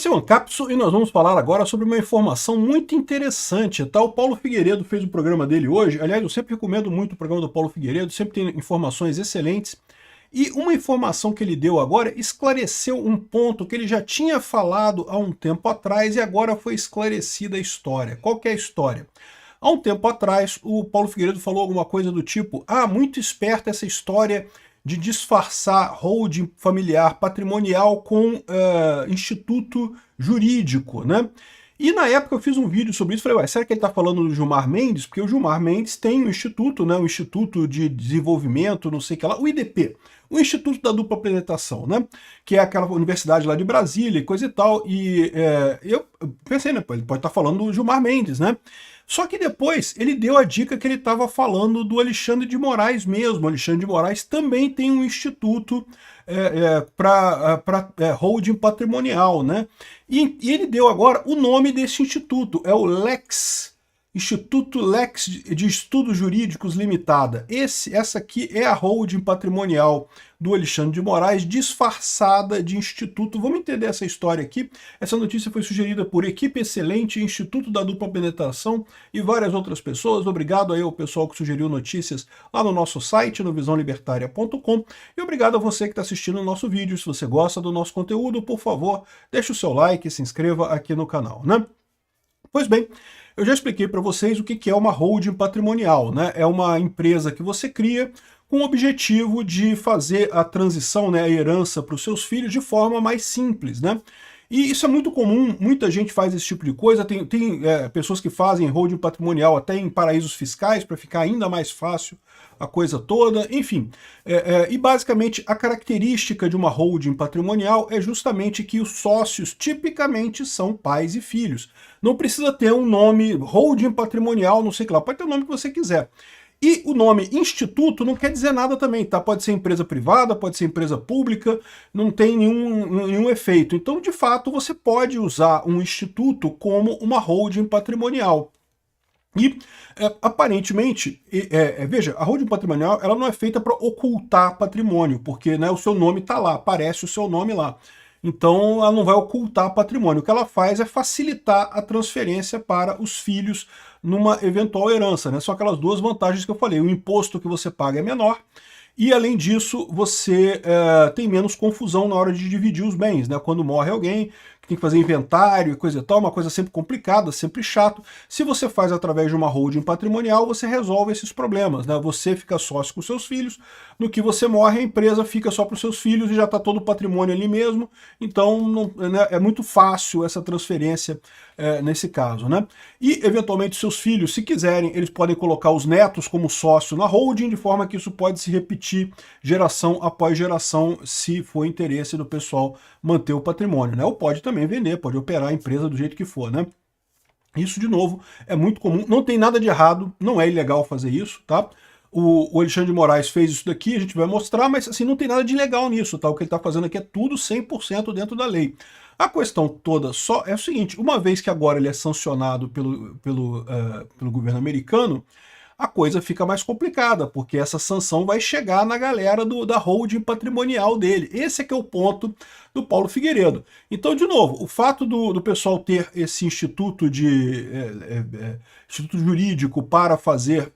Esse é o Ancapso e nós vamos falar agora sobre uma informação muito interessante, tá? O Paulo Figueiredo fez o programa dele hoje. Aliás, eu sempre recomendo muito o programa do Paulo Figueiredo, sempre tem informações excelentes. E uma informação que ele deu agora esclareceu um ponto que ele já tinha falado há um tempo atrás e agora foi esclarecida a história. Qual que é a história? Há um tempo atrás, o Paulo Figueiredo falou alguma coisa do tipo: muito esperta essa história de disfarçar holding familiar patrimonial com instituto jurídico, né? E na época eu fiz um vídeo sobre isso, falei, ué, será que ele está falando do Gilmar Mendes? Porque o Gilmar Mendes tem um instituto, né, um Instituto de Desenvolvimento, não sei o que lá, o IDP, o Instituto da Dupla Penetração, né, que é aquela universidade lá de Brasília e coisa e tal, e eu pensei, né, ele pode estar falando do Gilmar Mendes, né? Só que depois ele deu a dica que ele estava falando do Alexandre de Moraes mesmo. O Alexandre de Moraes também tem um instituto para holding patrimonial, né? E ele deu agora o nome desse instituto, é o LEX, Instituto Lex de Estudos Jurídicos Limitada. Essa aqui é a holding patrimonial do Alexandre de Moraes, disfarçada de instituto. Vamos entender essa história aqui. Essa notícia foi sugerida por Equipe Excelente, Instituto da Dupla Penetração e várias outras pessoas. Obrigado aí ao pessoal que sugeriu notícias lá no nosso site, no visãolibertaria.com. E obrigado a você que está assistindo o nosso vídeo. Se você gosta do nosso conteúdo, por favor, deixe o seu like e se inscreva aqui no canal, né? Pois bem, eu já expliquei para vocês o que é uma holding patrimonial, né? É uma empresa que você cria com o objetivo de fazer a transição, né, a herança para os seus filhos de forma mais simples, né? E isso é muito comum, muita gente faz esse tipo de coisa, tem pessoas que fazem holding patrimonial até em paraísos fiscais para ficar ainda mais fácil a coisa toda, enfim. E basicamente a característica de uma holding patrimonial é justamente que os sócios tipicamente são pais e filhos. Não precisa ter um nome holding patrimonial, não sei o que lá, pode ter o nome que você quiser. E o nome instituto não quer dizer nada também, tá? Pode ser empresa privada, pode ser empresa pública, não tem nenhum efeito. Então, de fato, você pode usar um instituto como uma holding patrimonial. E, aparentemente, veja, a holding patrimonial ela não é feita para ocultar patrimônio, porque, né, o seu nome está lá, aparece o seu nome lá. Então, ela não vai ocultar patrimônio. O que ela faz é facilitar a transferência para os filhos numa eventual herança, né? São aquelas duas vantagens que eu falei. O imposto que você paga é menor e, além disso, você tem menos confusão na hora de dividir os bens, né? Quando morre alguém, tem que fazer inventário e coisa e tal, uma coisa sempre complicada, sempre chato. Se você faz através de uma holding patrimonial, você resolve esses problemas, né? Você fica sócio com seus filhos, no que você morre, a empresa fica só para os seus filhos e já está todo o patrimônio ali mesmo, então né, é muito fácil essa transferência nesse caso, né? E, eventualmente, seus filhos, se quiserem, eles podem colocar os netos como sócio na holding, de forma que isso pode se repetir geração após geração, se for interesse do pessoal manter o patrimônio, né? Ou pode também vender, pode operar a empresa do jeito que for, né? Isso, de novo, é muito comum, não tem nada de errado, não é ilegal fazer isso, tá? O Alexandre de Moraes fez isso daqui, a gente vai mostrar, mas assim, não tem nada de ilegal nisso, tá? O que ele está fazendo aqui é tudo 100% dentro da lei. A questão toda só é o seguinte, uma vez que agora ele é sancionado pelo governo americano, a coisa fica mais complicada, porque essa sanção vai chegar na galera da holding patrimonial dele. Esse é que é o ponto do Paulo Figueiredo. Então, de novo, o fato do pessoal ter esse instituto instituto jurídico para fazer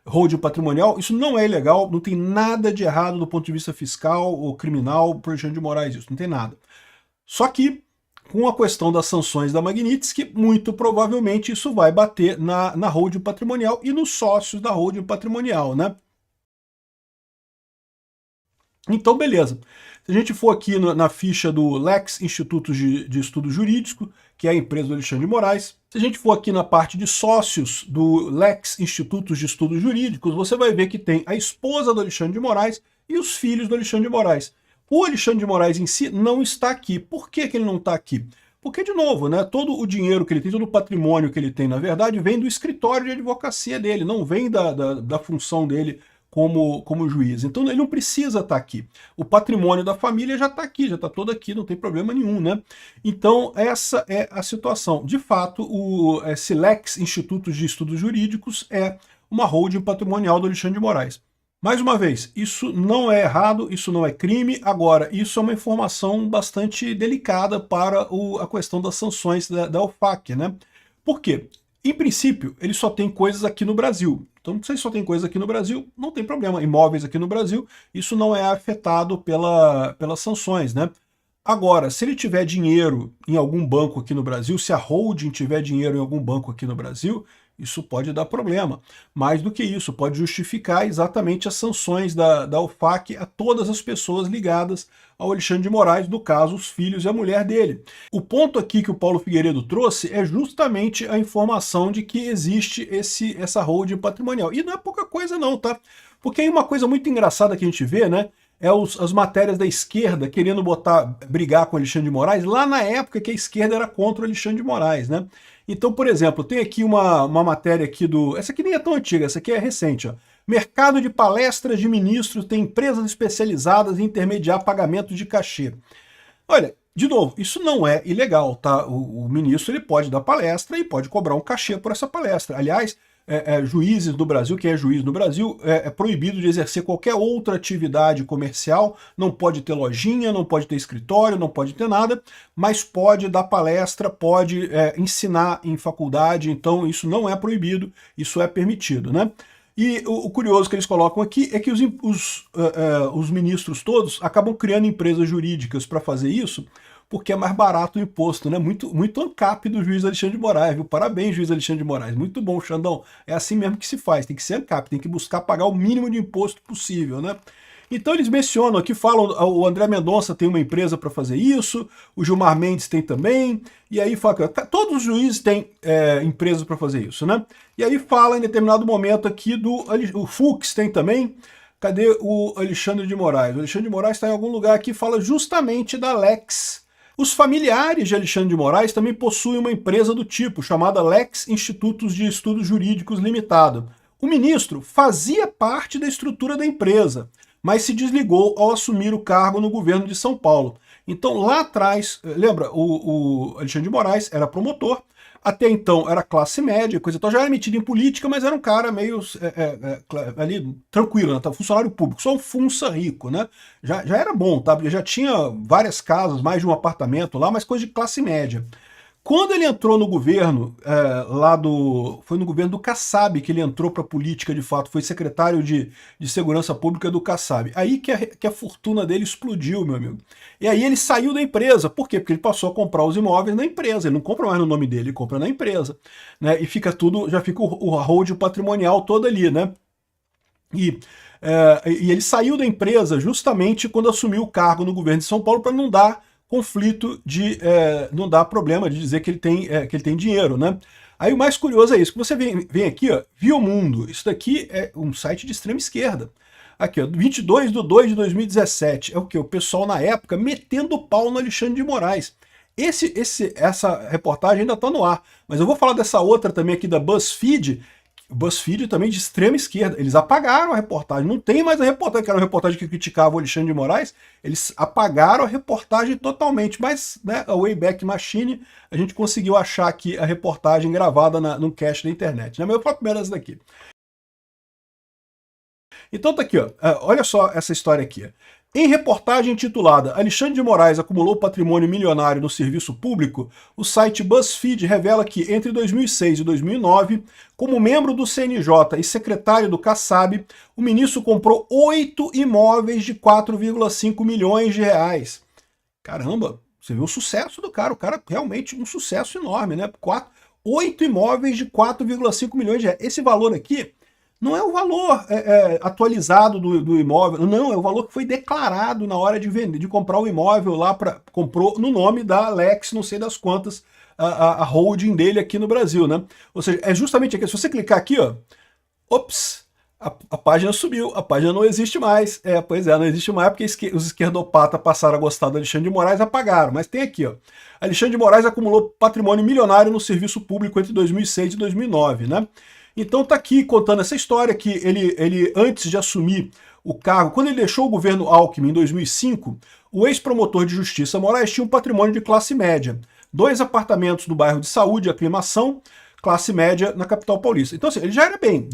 holding patrimonial, isso não é ilegal, não tem nada de errado do ponto de vista fiscal ou criminal por Alexandre de Moraes, isso não tem nada. Só que, com a questão das sanções da Magnitsky, muito provavelmente isso vai bater na holding patrimonial e nos sócios da holding patrimonial, né? Então, beleza. Se a gente for aqui na ficha do Lex Instituto de Estudos Jurídicos, que é a empresa do Alexandre de Moraes, se a gente for aqui na parte de sócios do Lex Institutos de Estudos Jurídicos, você vai ver que tem a esposa do Alexandre de Moraes e os filhos do Alexandre de Moraes. O Alexandre de Moraes em si não está aqui. Por que ele não está aqui? Porque, de novo, né, todo o dinheiro que ele tem, todo o patrimônio que ele tem, na verdade, vem do escritório de advocacia dele, não vem da função dele como juiz. Então ele não precisa estar aqui. O patrimônio da família já está aqui, já está todo aqui, não tem problema nenhum, né? Então essa é a situação. De fato, o SILEX, Instituto de Estudos Jurídicos, é uma holding patrimonial do Alexandre de Moraes. Mais uma vez, isso não é errado, isso não é crime. Agora, isso é uma informação bastante delicada para a questão das sanções da OFAC, né? Por quê? Em princípio, ele só tem coisas aqui no Brasil. Então, se ele só tem coisas aqui no Brasil, não tem problema. Imóveis aqui no Brasil, isso não é afetado pelas sanções, né? Agora, se ele tiver dinheiro em algum banco aqui no Brasil, se a holding tiver dinheiro em algum banco aqui no Brasil, isso pode dar problema. Mais do que isso, pode justificar exatamente as sanções da OFAC a todas as pessoas ligadas ao Alexandre de Moraes, no caso, os filhos e a mulher dele. O ponto aqui que o Paulo Figueiredo trouxe é justamente a informação de que existe essa holding patrimonial. E não é pouca coisa não, tá? Porque aí uma coisa muito engraçada que a gente vê, né? As matérias da esquerda querendo brigar com o Alexandre de Moraes, lá na época que a esquerda era contra o Alexandre de Moraes, né? Então, por exemplo, tem aqui uma matéria aqui essa aqui nem é tão antiga, essa aqui é recente, ó. Mercado de palestras de ministros tem empresas especializadas em intermediar pagamento de cachê. Olha, de novo, isso não é ilegal, tá? O ministro ele pode dar palestra e pode cobrar um cachê por essa palestra. Aliás, juízes do Brasil, quem é juiz no Brasil, é proibido de exercer qualquer outra atividade comercial, não pode ter lojinha, não pode ter escritório, não pode ter nada, mas pode dar palestra, pode ensinar em faculdade, então isso não é proibido, isso é permitido, né? E o curioso que eles colocam aqui é que os ministros todos acabam criando empresas jurídicas para fazer isso, porque é mais barato o imposto, né? Muito ANCAP do juiz Alexandre de Moraes, viu? Parabéns, juiz Alexandre de Moraes. Muito bom, Xandão. É assim mesmo que se faz, tem que ser ANCAP, tem que buscar pagar o mínimo de imposto possível, né? Então eles mencionam aqui, falam, o André Mendonça tem uma empresa para fazer isso, o Gilmar Mendes tem também, e aí fala que todos os juízes têm empresas para fazer isso, né? E aí fala em determinado momento aqui o Fux tem também. Cadê o Alexandre de Moraes? O Alexandre de Moraes está em algum lugar aqui, fala justamente da Lex. Os familiares de Alexandre de Moraes também possuem uma empresa do tipo, chamada Lex Institutos de Estudos Jurídicos Limitado. O ministro fazia parte da estrutura da empresa, mas se desligou ao assumir o cargo no governo de São Paulo. Então, lá atrás, lembra, o Alexandre de Moraes era promotor, até então era classe média, coisa e tal, já era metido em política, mas era um cara meio ali tranquilo, né? Funcionário público, só um funça rico, né? Já era bom, tá? Porque já tinha várias casas, mais de um apartamento lá, mas coisa de classe média. Quando ele entrou no governo, foi no governo do Kassab que ele entrou para a política de fato, foi secretário de Segurança Pública do Kassab. Aí que a fortuna dele explodiu, meu amigo. E aí ele saiu da empresa. Por quê? Porque ele passou a comprar os imóveis na empresa. Ele não compra mais no nome dele, ele compra na empresa. Né? E fica tudo, já fica o hold patrimonial todo ali, né? E ele saiu da empresa justamente quando assumiu o cargo no governo de São Paulo para não dar conflito não dá problema de dizer que ele tem dinheiro, né? Aí o mais curioso é isso, que você vem aqui, ó, Viu Mundo, isso daqui é um site de extrema esquerda. Aqui, ó, 22/2/2017, é o que? O pessoal na época metendo pau no Alexandre de Moraes. Essa reportagem ainda está no ar, mas eu vou falar dessa outra também aqui da BuzzFeed, o BuzzFeed também de extrema esquerda. Eles apagaram a reportagem. Não tem mais a reportagem, que era uma reportagem que criticava o Alexandre de Moraes. Eles apagaram a reportagem totalmente. Mas, né, a Wayback Machine, a gente conseguiu achar aqui a reportagem gravada no cache da internet. Né? Mas eu falo primeiro essa daqui. Então tá aqui, ó. Olha só essa história aqui. Em reportagem intitulada Alexandre de Moraes acumulou patrimônio milionário no serviço público, o site BuzzFeed revela que entre 2006 e 2009, como membro do CNJ e secretário do Kassab, o ministro comprou 8 imóveis de 4,5 milhões de reais. Caramba, você viu o sucesso do cara, o cara realmente um sucesso enorme, né? 8 imóveis de 4,5 milhões de reais. Esse valor aqui não é o valor atualizado do imóvel, não, é o valor que foi declarado na hora de vender, de comprar o imóvel lá, comprou no nome da Lex, não sei das quantas, a holding dele aqui no Brasil, né? Ou seja, é justamente aqui, se você clicar aqui, ó, ops, a página subiu, a página não existe mais. Pois é, não existe mais porque os esquerdopatas passaram a gostar do Alexandre de Moraes e apagaram, mas tem aqui, ó, Alexandre de Moraes acumulou patrimônio milionário no serviço público entre 2006 e 2009, né? Então tá aqui contando essa história que ele antes de assumir o cargo, quando ele deixou o governo Alckmin em 2005, o ex-promotor de justiça Moraes tinha um patrimônio de classe média. 2 apartamentos no bairro de Saúde e Aclimação, classe média na capital paulista. Então, assim, ele já era bem.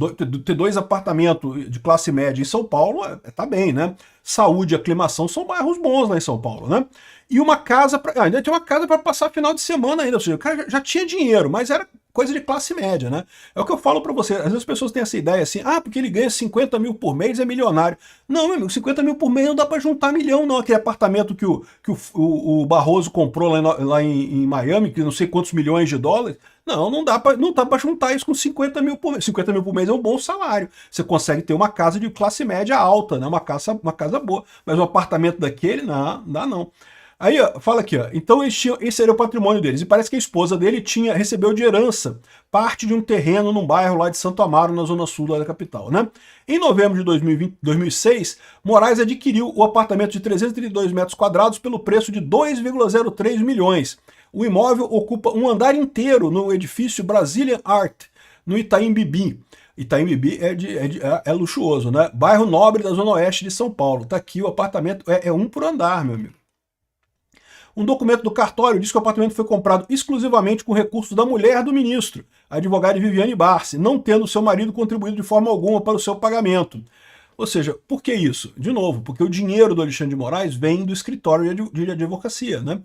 Ter 2 apartamentos de classe média em São Paulo, tá bem, né? Saúde e aclimação são bairros bons lá em São Paulo, né? E uma casa, ainda tem uma casa para passar final de semana ainda, ou seja, o cara já tinha dinheiro, mas era coisa de classe média, né? É o que eu falo para você, às vezes as pessoas têm essa ideia assim, porque ele ganha 50 mil por mês, é milionário. Não, meu amigo, 50 mil por mês não dá para juntar milhão, não. Aquele apartamento que o Barroso comprou lá em Miami, que não sei quantos milhões de dólares, não dá para juntar isso com 50 mil por mês. 50 mil por mês é um bom salário. Você consegue ter uma casa de classe média alta, né? Uma casa boa. Mas um apartamento daquele, não dá não. Aí, ó, fala aqui, ó. Então esse era o patrimônio deles. E parece que a esposa dele recebeu de herança parte de um terreno num bairro lá de Santo Amaro, na zona sul da capital, né? Em novembro de 2006, Moraes adquiriu o apartamento de 332 metros quadrados pelo preço de 2,03 milhões. O imóvel ocupa um andar inteiro no edifício Brazilian Art, no Itaim Bibi. Itaim Bibi é luxuoso, né? Bairro nobre da zona oeste de São Paulo. Tá aqui o apartamento, é um por andar, meu amigo. Um documento do cartório diz que o apartamento foi comprado exclusivamente com recursos da mulher do ministro, a advogada Viviane Barsi, não tendo seu marido contribuído de forma alguma para o seu pagamento. Ou seja, por que isso? De novo, porque o dinheiro do Alexandre de Moraes vem do escritório de advocacia, né?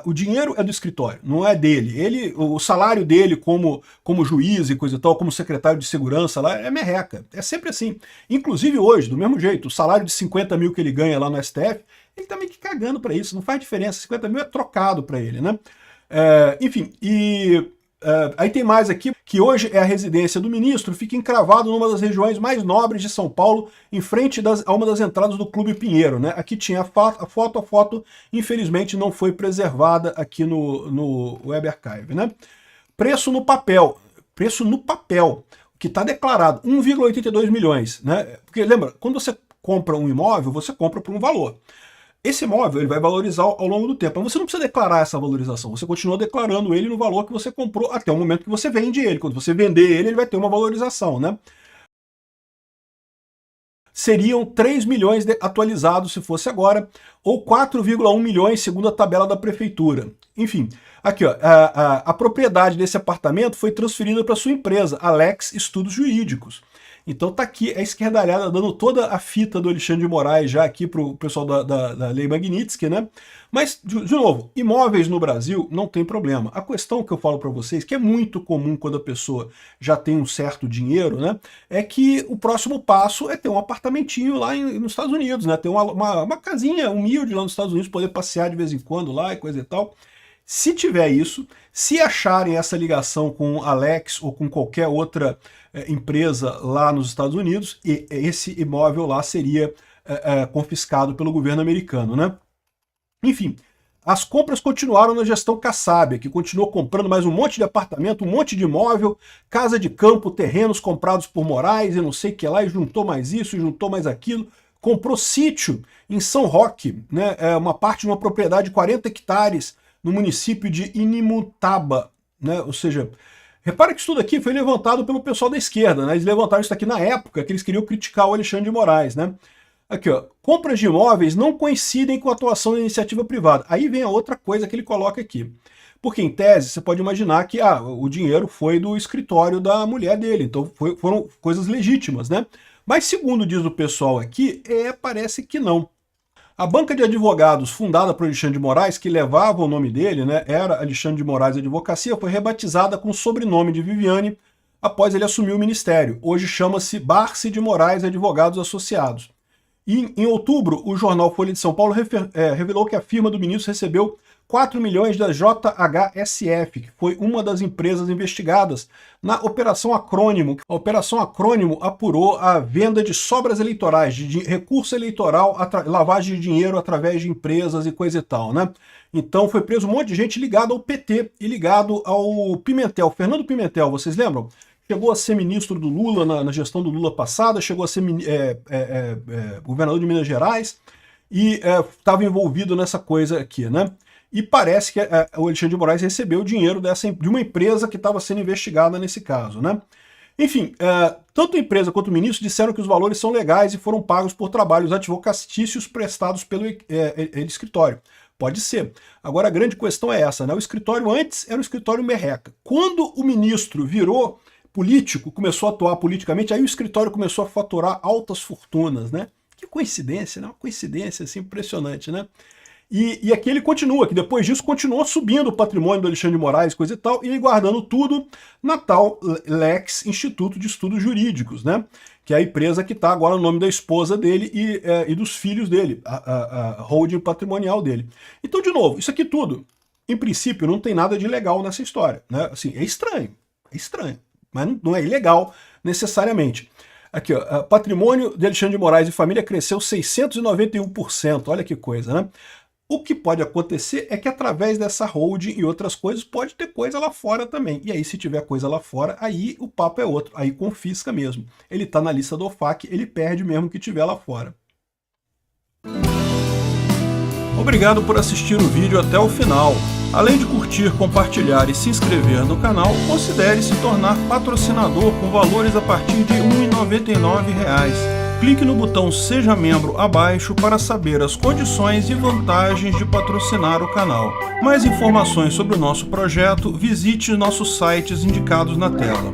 O dinheiro é do escritório, não é dele. O salário dele como juiz e coisa e tal, como secretário de segurança lá, é merreca. É sempre assim. Inclusive hoje, do mesmo jeito, o salário de 50 mil que ele ganha lá no STF, ele tá meio que cagando para isso, não faz diferença. 50 mil é trocado para ele, né? Enfim, aí tem mais aqui, que hoje é a residência do ministro, fica encravado numa das regiões mais nobres de São Paulo, em frente a uma das entradas do Clube Pinheiro, né? Aqui tinha a foto, infelizmente não foi preservada aqui no Web Archive, né? Preço no papel, que está declarado 1,82 milhões, né? Porque lembra, quando você compra um imóvel, você compra por um valor. Esse imóvel ele vai valorizar ao longo do tempo. Mas você não precisa declarar essa valorização. Você continua declarando ele no valor que você comprou até o momento que você vende ele. Quando você vender ele vai ter uma valorização, né? Seriam 3 milhões atualizados se fosse agora, ou 4,1 milhões segundo a tabela da prefeitura. Enfim, aqui ó, a propriedade desse apartamento foi transferida para sua empresa, Alex Estudos Jurídicos. Então tá aqui a esquerdalhada dando toda a fita do Alexandre de Moraes já aqui pro pessoal da Lei Magnitsky, né? Mas, de novo, imóveis no Brasil não tem problema. A questão que eu falo para vocês, que é muito comum quando a pessoa já tem um certo dinheiro, né? É que o próximo passo é ter um apartamentinho lá nos Estados Unidos, né? Ter uma casinha humilde lá nos Estados Unidos, poder passear de vez em quando lá e coisa e tal. Se tiver isso, se acharem essa ligação com Alex ou com qualquer outra empresa lá nos Estados Unidos, esse imóvel lá seria confiscado pelo governo americano, né? Enfim, as compras continuaram na gestão Kassab, que continuou comprando mais um monte de apartamento, um monte de imóvel, casa de campo, terrenos comprados por Moraes e não sei o que lá, e juntou mais isso, e juntou mais aquilo. Comprou sítio em São Roque, né? Uma parte de uma propriedade de 40 hectares, no município de Inimutaba, né? Ou seja, repara que isso tudo aqui foi levantado pelo pessoal da esquerda, né? Eles levantaram isso aqui na época que eles queriam criticar o Alexandre de Moraes, né? Aqui, ó, compras de imóveis não coincidem com a atuação da iniciativa privada. Aí vem a outra coisa que ele coloca aqui. Porque, em tese, você pode imaginar que o dinheiro foi do escritório da mulher dele, então foram coisas legítimas, né? Mas, segundo diz o pessoal aqui, parece que não. A banca de advogados fundada por Alexandre de Moraes, que levava o nome dele, né, era Alexandre de Moraes Advocacia, foi rebatizada com o sobrenome de Viviane após ele assumir o ministério. Hoje chama-se Barsi de Moraes Advogados Associados. E, em outubro, o jornal Folha de São Paulo revelou que a firma do ministro recebeu 4 milhões da JHSF, que foi uma das empresas investigadas na Operação Acrônimo. A Operação Acrônimo apurou a venda de sobras eleitorais, de recurso eleitoral, lavagem de dinheiro através de empresas e coisa e tal, né? Então foi preso um monte de gente ligada ao PT e ligado ao Pimentel. Fernando Pimentel, vocês lembram? Chegou a ser ministro do Lula na gestão do Lula passada, chegou a ser governador de Minas Gerais e estava envolvido nessa coisa aqui, né? E parece que o Alexandre de Moraes recebeu o dinheiro de uma empresa que estava sendo investigada nesse caso, né? Enfim, tanto a empresa quanto o ministro disseram que os valores são legais e foram pagos por trabalhos advocatícios prestados pelo escritório. Pode ser. Agora a grande questão é essa, né? O escritório antes era um escritório merreca. Quando o ministro virou político, começou a atuar politicamente, aí o escritório começou a faturar altas fortunas, né? Que coincidência, né? Uma coincidência assim, impressionante, né? E aqui ele continua, que depois disso continuou subindo o patrimônio do Alexandre de Moraes, coisa e tal, e guardando tudo na tal Lex, Instituto de Estudos Jurídicos, né? Que é a empresa que está agora no nome da esposa dele e dos filhos dele, a holding patrimonial dele. Então, de novo, isso aqui tudo, em princípio, não tem nada de ilegal nessa história, né? Assim, é estranho, mas não é ilegal necessariamente. Aqui, ó, patrimônio de Alexandre de Moraes e família cresceu 691%, olha que coisa, né? O que pode acontecer é que através dessa holding e outras coisas pode ter coisa lá fora também. E aí se tiver coisa lá fora, aí o papo é outro, aí confisca mesmo. Ele está na lista do OFAC, ele perde mesmo que tiver lá fora. Obrigado por assistir o vídeo até o final. Além de curtir, compartilhar e se inscrever no canal, considere se tornar patrocinador com valores a partir de R$ 1,99. Clique no botão Seja Membro abaixo para saber as condições e vantagens de patrocinar o canal. Mais informações sobre o nosso projeto, visite nossos sites indicados na tela.